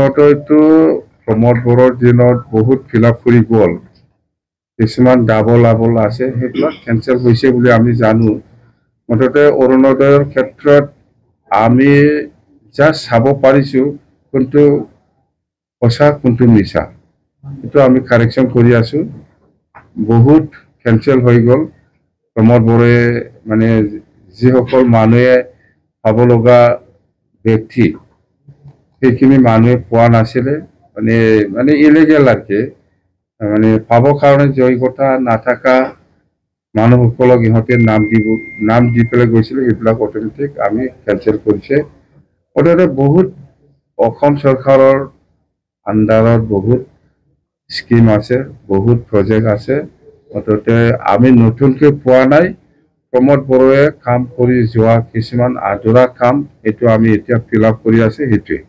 অৰুণোদয়টো প্ৰমোদ বড়োৰ দিনত বহুত ফিল আপ কৰি গ'ল। কিছুমান ডাবল আবল আছে, সেইবিলাক কেঞ্চেল হৈছে বুলি আমি জানো। মুঠতে অৰুণোদয়ৰ ক্ষেত্ৰত আমি জাষ্ট চাব পাৰিছোঁ কোনটো সঁচা কোনটো মিছা, এইটো আমি কাৰেকশ্যন কৰি আছোঁ। বহুত কেঞ্চেল হৈ গ'ল। প্ৰমোদ বড়োৱে মানে যিসকল মানুহে পাব লগা ব্যক্তি, সেইখিনি মানুহে পোৱা নাছিলে, মানে ইলিগেল আৰ কি, মানে পাবৰ কাৰণে যোগ্যতা নাথাকা মানুহসকলক ইহঁতে নাম দি পেলাই গৈছিলে, সেইবিলাক অট'মেটিক আমি কেঞ্চেল কৰিছে। মুঠতে বহুত অসম চৰকাৰৰ আণ্ডাৰত বহুত স্কিম আছে, বহুত প্ৰজেক্ট আছে। মুঠতে আমি নতুনকৈ পোৱা নাই। প্ৰমোদ বড়োৱে কাম কৰি যোৱা কিছুমান আধৰুৱা কাম, এইটো আমি এতিয়া ফিল আপ কৰি আছে, সেইটোৱে।